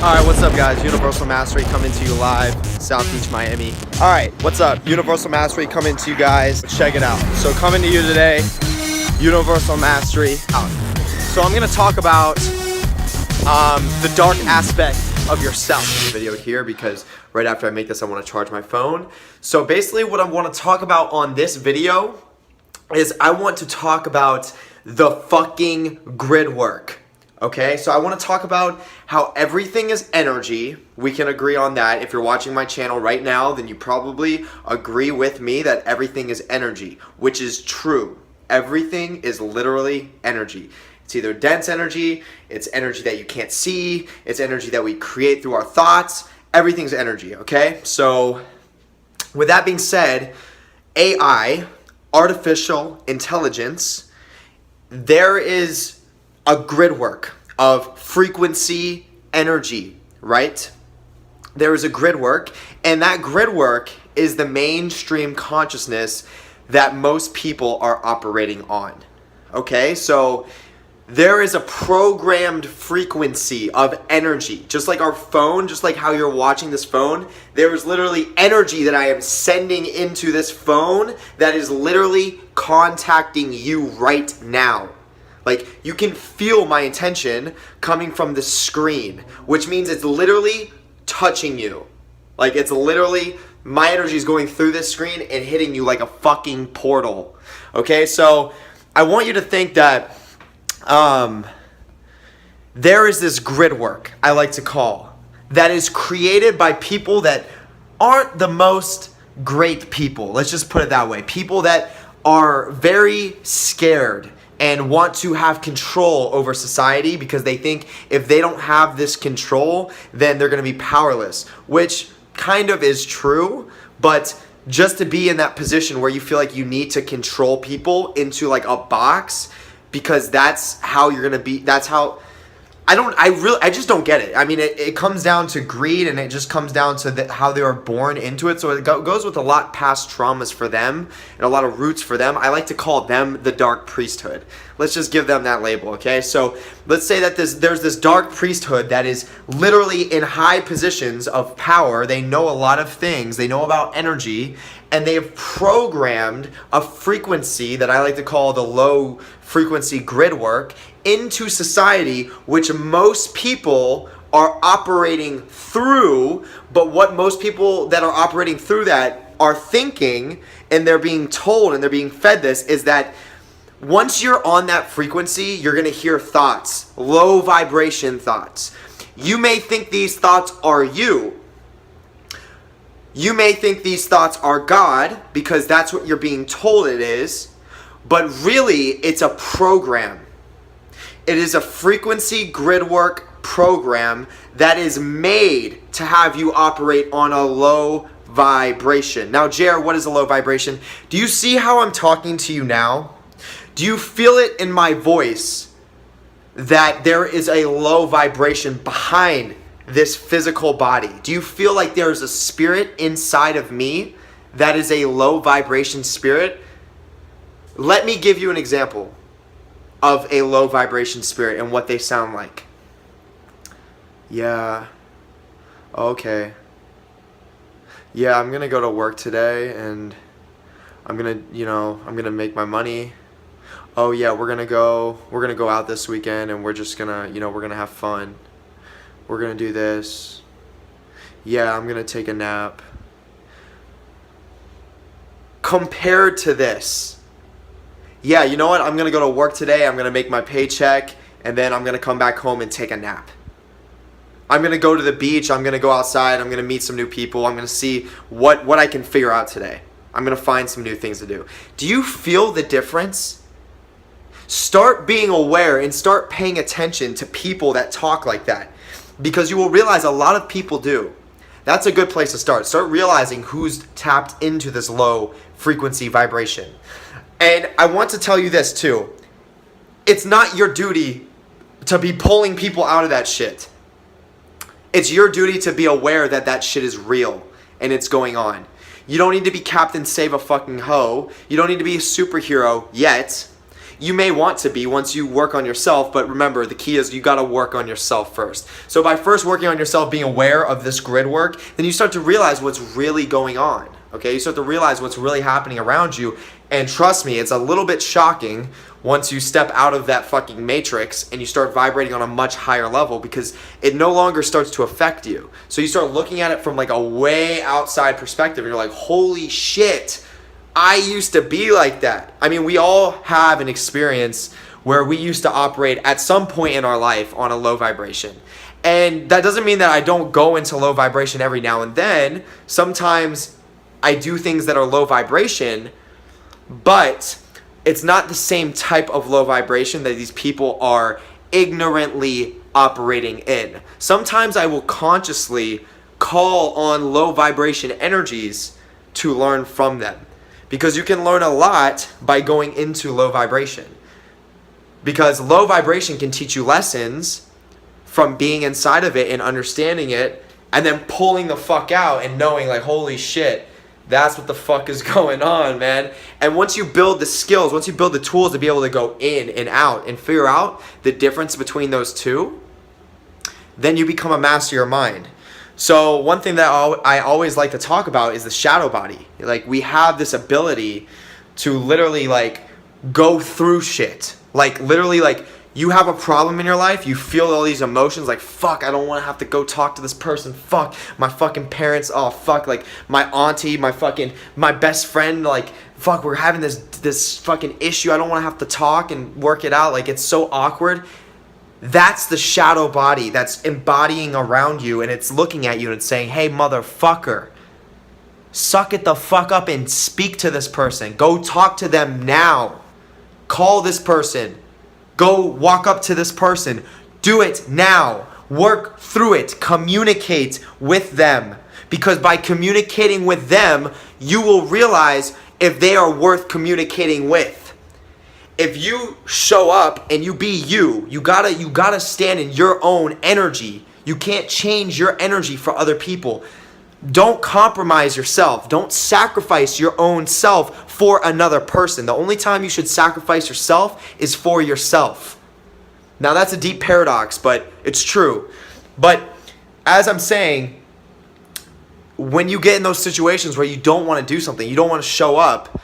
Alright, what's up guys? Universal Mastery coming to you live, South Beach, Miami. Alright, what's up? Universal Mastery coming to you guys. Check it out. So coming to you today, Universal Mastery out. So I'm going to talk about the dark aspect of yourself in the video here, because right after I make this I want to charge my phone. So basically what I want to talk about on this video is I want to talk about the fucking grid work. Okay, so I want to talk about how everything is energy. We can agree on that. If you're watching my channel right now, then you probably agree with me that everything is energy, which is true. Everything is literally energy. It's either dense energy, it's energy that you can't see, it's energy that we create through our thoughts. Everything's energy, okay? So with that being said, AI, artificial intelligence, there is a grid work of frequency energy, right? There is a grid work, and that grid work is the mainstream consciousness that most people are operating on. Okay, so there is a programmed frequency of energy, just like our phone, just like how you're watching this phone. There is literally energy that I am sending into this phone that is literally contacting you right now. Like, you can feel my intention coming from the screen, which means it's literally touching you. Like, it's literally, my energy is going through this screen and hitting you like a fucking portal. Okay, so I want you to think that there is this grid work, I like to call, that is created by people that aren't the most great people. Let's just put it that way. People that are very scared and want to have control over society because they think if they don't have this control, then they're going to be powerless, which kind of is true, but just to be in that position where you feel like you need to control people into like a box because that's how you're going to be, that's how, I just don't get it. I mean, it comes down to greed, and it just comes down to how they were born into it. So it goes with a lot past traumas for them and a lot of roots for them. I like to call them the dark priesthood. Let's just give them that label, okay? So let's say that there's this dark priesthood that is literally in high positions of power. They know a lot of things. They know about energy, and they have programmed a frequency that I like to call the low frequency grid work into society, which most people are operating through. But what most people that are operating through that are thinking, and they're being told and they're being fed this, is that once you're on that frequency, you're going to hear thoughts, low vibration thoughts. You may think these thoughts are you. You may think these thoughts are God because that's what you're being told it is, but really it's a program. It is a frequency grid work program that is made to have you operate on a low vibration. Now, Jer, what is a low vibration? Do you see how I'm talking to you now? Do you feel it in my voice that there is a low vibration behind this physical body? Do you feel like there is a spirit inside of me that is a low vibration spirit? Let me give you an example of a low vibration spirit and what they sound like. Yeah. Okay. Yeah, I'm gonna go to work today and I'm gonna make my money. Oh yeah, we're gonna go out this weekend and we're just gonna, we're gonna have fun. We're gonna do this. Yeah, I'm gonna take a nap. Compared to this, yeah, you know what? I'm going to go to work today. I'm going to make my paycheck, and then I'm going to come back home and take a nap. I'm going to go to the beach. I'm going to go outside. I'm going to meet some new people. I'm going to see what I can figure out today. I'm going to find some new things to do. Do you feel the difference? Start being aware and start paying attention to people that talk like that, because you will realize a lot of people do. That's a good place to start. Start realizing who's tapped into this low frequency vibration. And I want to tell you this too. It's not your duty to be pulling people out of that shit. It's your duty to be aware that that shit is real and it's going on. You don't need to be Captain Save a fucking Ho. You don't need to be a superhero yet. you may want to be once you work on yourself, but remember, the key is you got to work on yourself first. So by first working on yourself, being aware of this grid work, then you start to realize what's really going on. Okay, you start to realize what's really happening around you. And trust me, it's a little bit shocking once you step out of that fucking matrix and you start vibrating on a much higher level, because it no longer starts to affect you. So you start looking at it from like a way outside perspective, and you're like, holy shit, I used to be like that. I mean, we all have an experience where we used to operate at some point in our life on a low vibration. And that doesn't mean that I don't go into low vibration every now and then. Sometimes I do things that are low vibration, but it's not the same type of low vibration that these people are ignorantly operating in. Sometimes I will consciously call on low vibration energies to learn from them, because you can learn a lot by going into low vibration. Because low vibration can teach you lessons from being inside of it and understanding it, and then pulling the fuck out and knowing like, holy shit, that's what the fuck is going on, man. And once you build the skills, once you build the tools to be able to go in and out and figure out the difference between those two, then you become a master of your mind. So one thing that I always like to talk about is the shadow body. Like, we have this ability to literally like go through shit. Like literally, like, you have a problem in your life, you feel all these emotions like, fuck, I don't want to have to go talk to this person, fuck, my fucking parents, oh fuck, like, my auntie, my best friend, like, fuck, we're having this fucking issue, I don't want to have to talk and work it out, like, it's so awkward. That's the shadow body that's embodying around you, and it's looking at you and it's saying, hey, motherfucker, suck it the fuck up and speak to this person. Go talk to them now. Call this person. Go walk up to this person. Do it now. Work through it. Communicate with them. Because by communicating with them, you will realize if they are worth communicating with. If you show up and you be you gotta stand in your own energy. You can't change your energy for other people. Don't compromise yourself. Don't sacrifice your own self for another person. The only time you should sacrifice yourself is for yourself. Now that's a deep paradox, but it's true. But as I'm saying, when you get in those situations where you don't want to do something, you don't want to show up,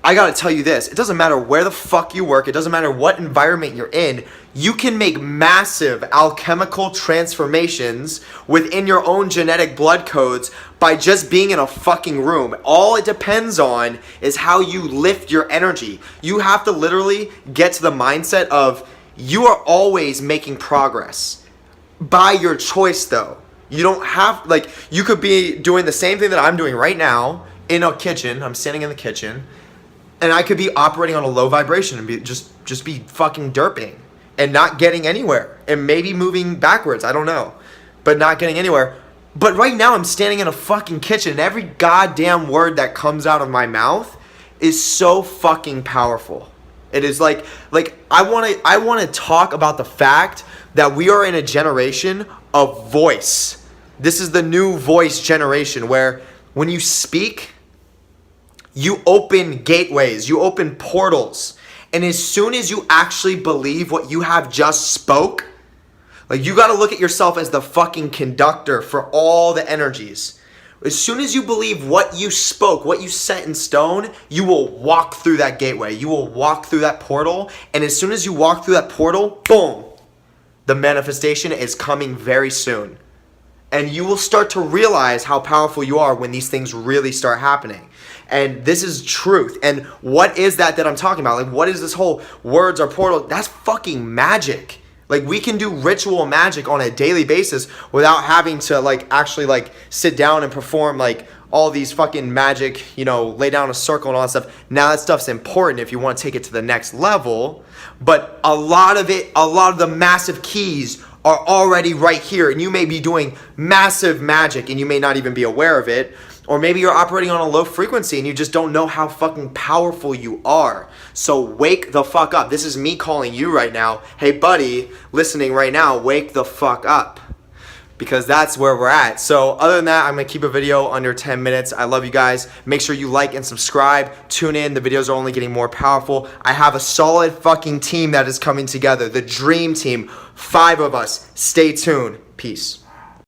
I gotta tell you this, it doesn't matter where the fuck you work, it doesn't matter what environment you're in, you can make massive alchemical transformations within your own genetic blood codes by just being in a fucking room. All it depends on is how you lift your energy. You have to literally get to the mindset of you are always making progress. By your choice though. You don't have, like, you could be doing the same thing that I'm doing right now in a kitchen, I'm standing in the kitchen, and I could be operating on a low vibration and be just be fucking derping and not getting anywhere and maybe moving backwards, I don't know, but not getting anywhere. But right now I'm standing in a fucking kitchen and every goddamn word that comes out of my mouth is so fucking powerful. It is like I want to talk about the fact that we are in a generation of voice. This is the new voice generation where when you speak, you open gateways, you open portals. And as soon as you actually believe what you have just spoke, like, you gotta look at yourself as the fucking conductor for all the energies. As soon as you believe what you spoke, what you set in stone, you will walk through that gateway. You will walk through that portal. And as soon as you walk through that portal, boom, the manifestation is coming very soon. And you will start to realize how powerful you are when these things really start happening. And this is truth. And what is that I'm talking about? Like, what is this whole words or portal? That's fucking magic. Like, we can do ritual magic on a daily basis without having to, like, actually, like, sit down and perform, like, all these fucking magic, you know, lay down a circle and all that stuff. Now that stuff's important if you want to take it to the next level. But a lot of the massive keys are already right here. And you may be doing massive magic and you may not even be aware of it. Or maybe you're operating on a low frequency and you just don't know how fucking powerful you are. So wake the fuck up. This is me calling you right now. Hey buddy, listening right now, wake the fuck up. because that's where we're at. So other than that, I'm going to keep a video under 10 minutes. I love you guys. Make sure you like and subscribe. Tune in. The videos are only getting more powerful. I have a solid fucking team that is coming together. The dream team. 5 of us. Stay tuned. Peace.